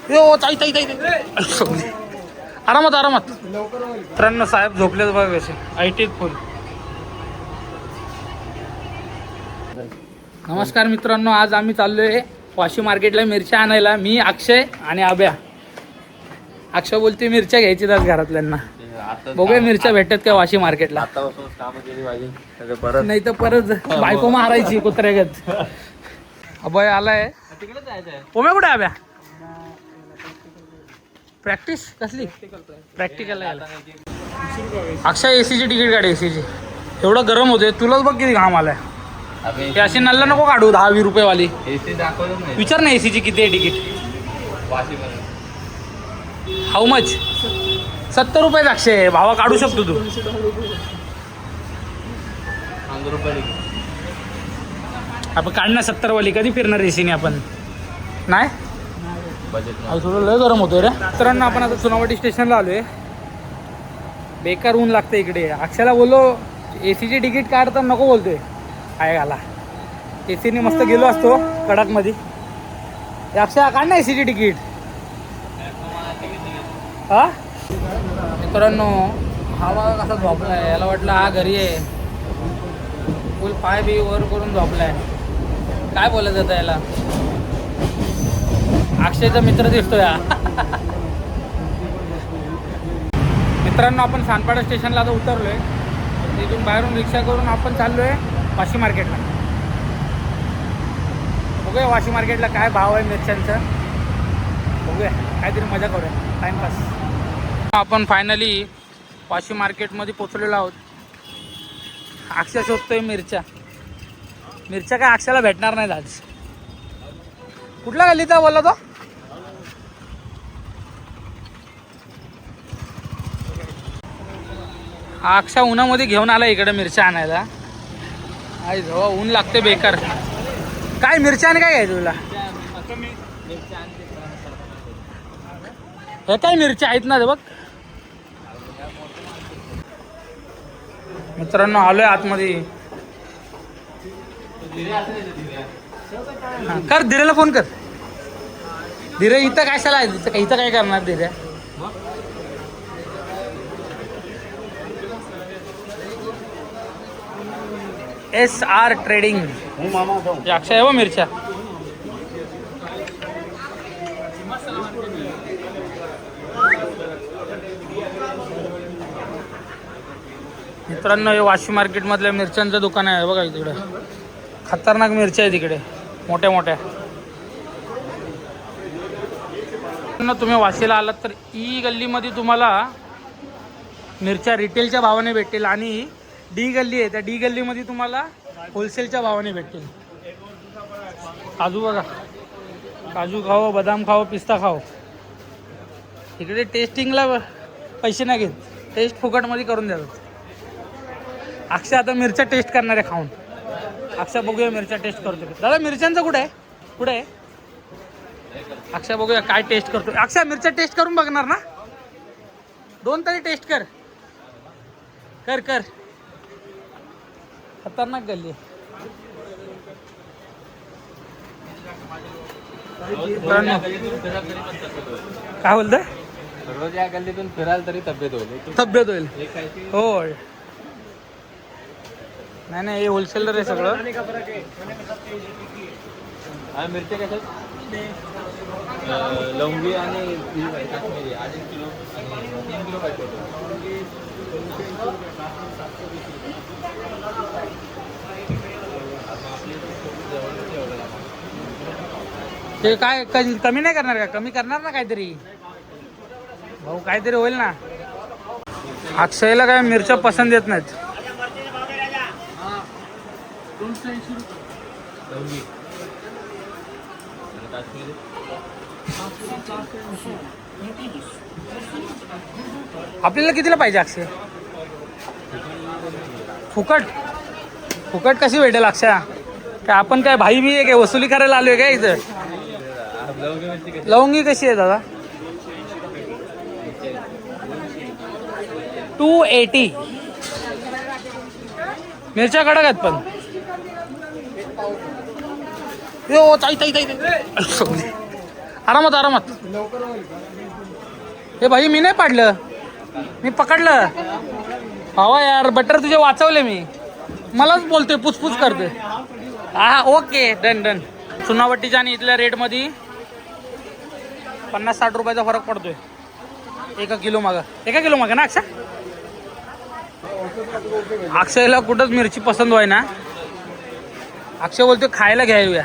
यो ताई ताई ताई ताई. आरामात आरामात. मित्रांनो साहेब झोपलेच बघा कसे आयटीत फुल. नमस्कार मित्रांनो, आज आम्ही चाललोय वाशी मार्केटला मिरच्या आणायला. मी, अक्षय आणि आब्या. अक्षय बोलते मिरच्या घ्यायची आज घरातल्यांना. बघूया मिरच्या भेटतात का वाशी मार्केटला. नाही तर परत बायको मारायची कुत्र्यागत. अभय आलाय. ओम्या कुठे आब्या? प्रॅक्टिस कसली? प्रॅक्टिकल आहे. अक्षय एसीची तिकीट काढ. एसीची एवढं गरम होते. तुलाच बघ किती घाम आलाय. हे अशी नल्ला नको काढू 10-20 रुपये वाली. विचार ना एसीची किती आहे तिकीट. How much? 70 रुपये. अक्षय भावा काढू शकतो तू. आपण काढणार 70 वाली. कधी फिरणार एसीने आपण? नाही थोडं लय गरम होतोय रे. मित्रांनो आपण आता चुनावटी स्टेशनला आलोय. बेकार ऊन लागतं इकडे. अक्षयला बोललो एसीची तिकीट काढ तर नको बोलतोय. आहे घाला एसीने मस्त गेलो असतो कडकमध्ये. अक्षय काढ ना एसीची तिकीट. हा मित्रांनो हा बघा कसा झोपलाय. याला वाटलं हा घरी आहे. फुल पाय बी वर करून झोपलाय. काय बोलत जातं याला? अक्षयचा मित्र दिसतोय हा. मित्रांनो आपण सानपाडा स्टेशनला आता उतरलोय. तिथून बाहेरून रिक्षा करून आपण चाललोय वाशी मार्केटला. बघूया वाशी मार्केटला काय भाव आहे मिरच्यांचा. बघूया काहीतरी मजा करूया टाइमपास. आपण फायनली वाशी मार्केटमध्ये पोचलेलो आहोत. अक्षय शोधतोय मिरच्या. मिरच्या काय अक्षयला भेटणार नाहीत आज. कुठला गल्लीचा बोलला तो? अक्षय उन्हामध्ये घेऊन आला इकडे मिरच्या आणायला. आई जवळ ऊन लागते बेकार. काय मिरच्या आणि काय घ्यायचं तुला? हे काय मिरच्या आहेत ना बघ. मित्रांनो आलोय आतमध्ये. कर धीरेला फोन कर. धीरे इथं काय साला आहे? इथं काय करणार धीरे? SR trading. अक्षय आहे व मिरच्या. मित्रांनो हे वाशी मार्केट मधल्या मिरच्यांचं दुकान आहे बघा. तिकडे खतरनाक मिरच्या आहे तिकडे मोठ्या मोठ्या. तुम्ही वाशीला आलात तर ई गल्लीमध्ये तुम्हाला मिरच्या रिटेलच्या भावाने भेटतील आणि डी गल्ली आहे त्या डी गल्लीमध्ये तुम्हाला होलसेलच्या भावाने भेटतील. काजू बघा. काजू खाओ, बदाम खाओ, पिस्ता खाओ. इकडे टेस्टिंगला पैसे नाही घेत. टेस्ट फुकटमध्ये करून देतात. अक्षय आता मिरच्या टेस्ट करणार आहे खाऊन. अक्षय बघूया मिरच्या टेस्ट करतो. दादा मिरच्यांचं कुठे आहे? कुठे आहे अक्षय? बघूया काय टेस्ट करतो. अक्षय मिरच्या टेस्ट करून बघणार ना? 2 तरी टेस्ट कर. कर कर. खतरनाक गल्ली आहे. काय बोलतोय? रोज या गल्लीतून फिराल तरी तब्येत होईल. तब्येत होईल हो. नाही नाही हे होलसेलर आहे सगळं. मिरच्या कशात? लवंगी आणि काश्मीरी 2.5 किलो आणि 3 किलो पाहिजे. ते काय कमी नाही करणार का? कमी करणार ना काहीतरी भाऊ. काहीतरी होईल ना. अक्षयला काय मिरच्या पसंत येत नाहीत. आपल्याला कितीला पाहिजे अक्षय? फुकट? फुकट कशी भेटेल अक्षय? काय आपण काय भाई बी आहे काय? वसुली करायला आलोय काय इथं? लवंगी कशी आहे दादा? 280. मिरच्या कडक आहेत पण. यो ताई ताई ताई आरामात आरामात. हे भाई मी नाही पाडलं, मी पकडलं. हवा यार, बटर तुझे वाचवले मी. मलाच बोलतोय, पुसपुस करतोय. हा ओके, डन डन. चुनावटीच्या आणि इथल्या रेटमध्ये 50-60 रुपयाचा फरक पडतोय एका किलो मागं ना. अक्षयला कुठंच मिरची पसंत व्हाय ना. अक्षय बोलतोय खायला घ्यायला,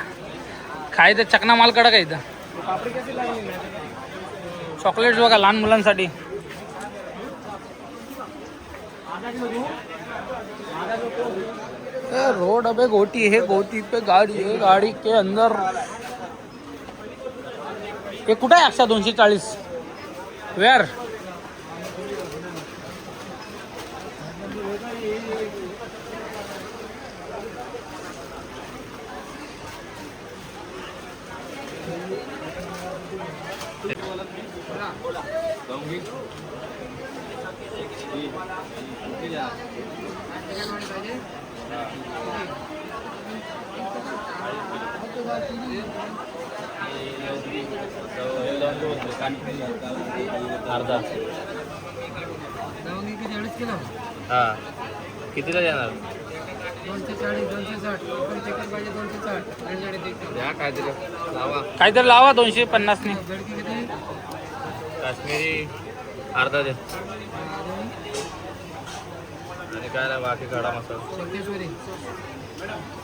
खायचं चकना माल कडा का इथं. चॉकलेट्स बघा लहान मुलांसाठी. रोड अबे गोटी है, गोटी पे गाड़ी है, गाड़ी के अंदर. हे कुठं आहे अक्षा 240 वेअर. अर्धा. हा कितीला देणार? 240, 260. पण चिकन पाहिजे 260. द्या काहीतरी लावा. काहीतरी लावा 250 ने. झडकी किती? काश्मीरी अर्धा दे. आणि काय ना बाकी खडा मसाला. शंकेश्वरी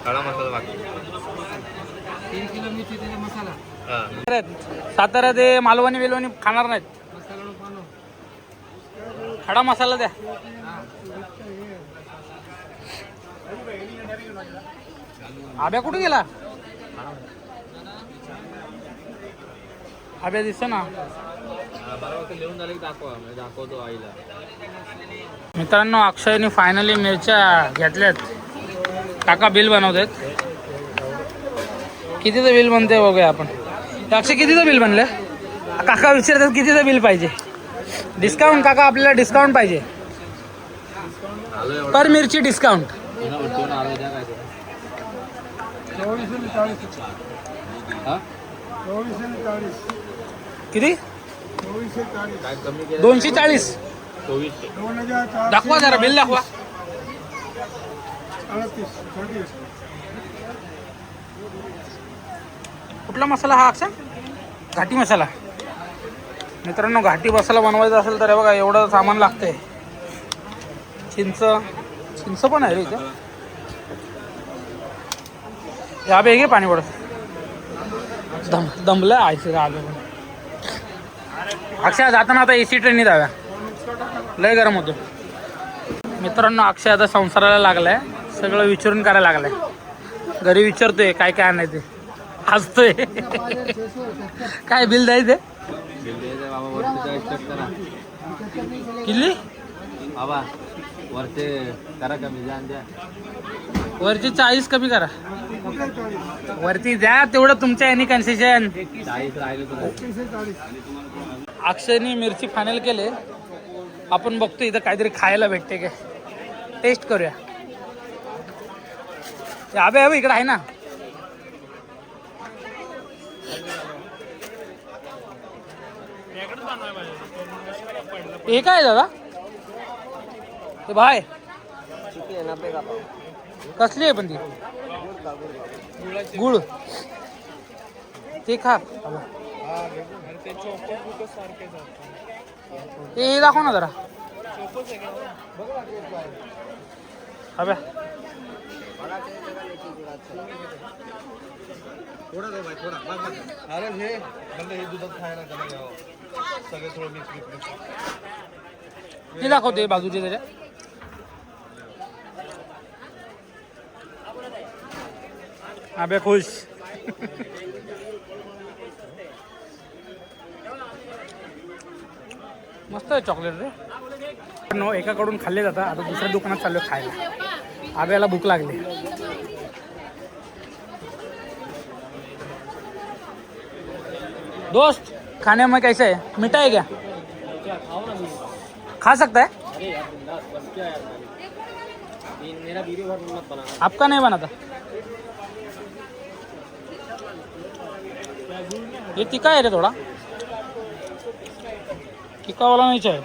खडा मसाला बाकी. 3 किलो मिरची त्याचा मसाला. हा सातारा ते मालवणी वेलवणी खाणार नाहीत. मसाला नो पानो. खडा मसाला द्या. आब्या कुठे गेला? आब्या दिसतो ना. बरोबर लिहून झालं की दाखवा, म्हणजे दाखवतो आईला. मित्रांनो, अक्षयने फायनली मिरच्या घेतल्यात. काका बिल बनवतात. कितीचं बिल बनते बघूया आपण. अक्षय कितीचं बिल बनलं? काका विचारतात कितीचं बिल पाहिजे. डिस्काउंट काका, आपल्याला डिस्काउंट पाहिजे. पर मिरची डिस्काउंट. आलो द्या काय ते. 2440. हा 2440. किती? 2440. काय कमी केलं? 240. 2400. 2440. दाखवा जरा बिल दाखवा. 38. कुठला मसाला हा अक्षय? घाटी मसाला. मित्रांनो, घाटी मसाला बनवायचा असेल तर हे बघा एवढं सामान लागतंय. चिंच पण आहे रे इथं. या बे घे पाणी पडत. दमलं आयचं आलं. अक्षय जाताना आता AC ट्रेननी जाव्या, लय गरम होतो. मित्रांनो, अक्षय आता संसाराला लागलाय. सगळं विचारून करायला लागलाय. घरी विचारतोय काय काय आणायचं, हसतोय. काय बिल द्यायचं? बिल द्यायचं बाबा. वरती चेक करा किल्ली बाबा. वरते करा कमी जाण द्या. वरची 40 कमी करा. वरती द्या तेवढं तुमच्या याने कन्सेशन. 40 राहिलं तर. अक्षयने मिरची फायनल केले. आपण बघतो इथं काहीतरी खायला भेटते काय, टेस्ट करूया. अबे अबे इकडे आहे ना. हे काय दादा? ते भाय कसली आहे पण ती? गुळ. ते खा. हे दाखव ना जरा. अबे थोडा दे भाई थोडा. अरे हे म्हणजे हे दुधात खायला त्याला घ्यावं. सगळे थोडं मिक्स. हे दाखवते बाजूचे त्याच्या. अबे खुश. मस्त आहे चॉकलेट रे. नो एकाकडून खाल्ले जातात. आता दुसऱ्या दुकानात चाललो खायला. आब्याला भूक लागली. दोस्त खाने में कैसे है? मीठा है क्या? खा सकता है? आपका नहीं बना था? ये तिखा आहे रे थोडा, तिखावाला नाही आहे.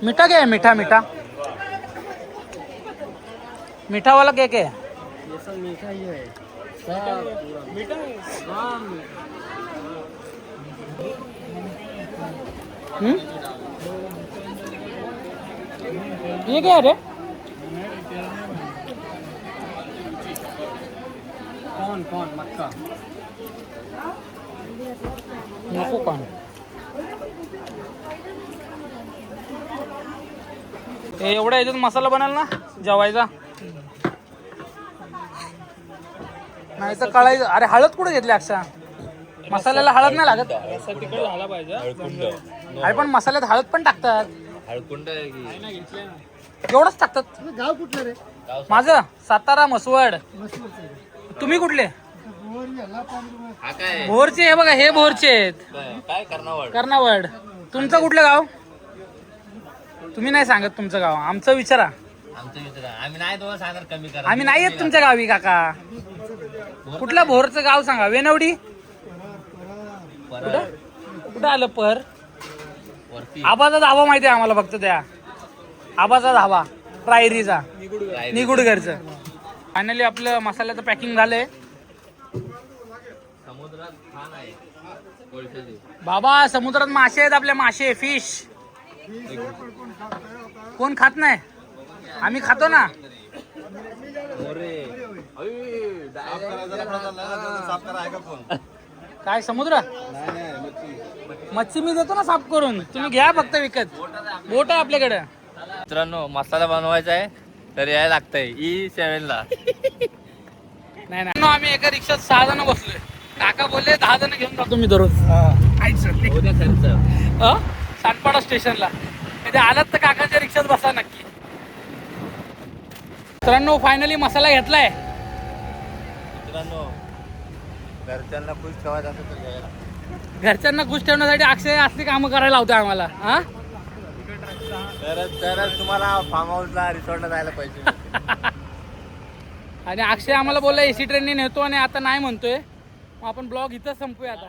मीठा क्या है? मीठा मीठा मीठा वाला क्या क्या है? ये सब मीठा ही है. मीठा है. ये क्या है रे? कौन मक्का. नको कॉर्न. एवढा याच्यात मसाला बनाल ना जेवायचा, नाही तर कळायचं. अरे हळद कुठे घेतली अक्षा? मसाल्याला हळद नाही लागत. झाला पाहिजे. अरे पण मसाल्यात हळद पण टाकतात. हळकुंड आहे की एवढंच टाकतात. गाव कुठलं रे? माझं सातारा म्हसवड. तुम्ही कुठले? हा काय भोरचे. हे बघा हे भोरचे आहेत. काय करणार कर्नावड. तुमचं कुठलं गाव? तुम्ही नाही सांगत तुमचं गाव, आमचं विचारा. आमचं मित्र आम्ही नाही तुम्हाला सांगणार कमी करा. आम्ही नाही येत तुमच्या गावी काका. कुठलं भोरचं गाव सांगा. वेनवडी. कुठं कुठं आलं पर? वरती आबाचा धाबा माहिती आहे आम्हाला फक्त. त्या आबाचा धाबा रायरीचा निगुडगरचं. फायनली आपलं मसाल्याचं पॅकिंग झालंय. समुद्रात खान आहे कोळशाची. बाबा समुद्रात मासे आहेत आपल्या, मासे फिश. कोण खात नाही? आम्ही खातो ना. काय समुद्र? मच्छी मी देतो ना साफ करून, तुम्ही घ्या फक्त विकत. बोट आहे आपल्याकडे. मित्रांनो मसाला बनवायचा आहे तर यायला लागतंय E7 ला. नाही नाही आम्ही एका रिक्षात 6 जण बसलोय. काका बोलले 10 जण घेऊन जातो मी दररोज. उद्या खर्च सातपाडा स्टेशनला. कधी आलात तर काकाच्या रिक्षात बसा नक्की. मित्रांनो फायनली मसाला घेतलाय. मित्रांनो घरच्यांना खुश ठेवायचं असेल तर घ्यायला. घरच्यांना खुश ठेवण्यासाठी अक्षय असली कामं करायला लावतोय आम्हाला. हा तरच तुम्हाला फार्म हाऊसला रिसॉर्टला जायला पाहिजे. आणि अक्षय आम्हाला बोलला एसी ट्रेनने नेतो आणि आता नाही म्हणतोय. मग आपण ब्लॉग इथंच संपूया आता.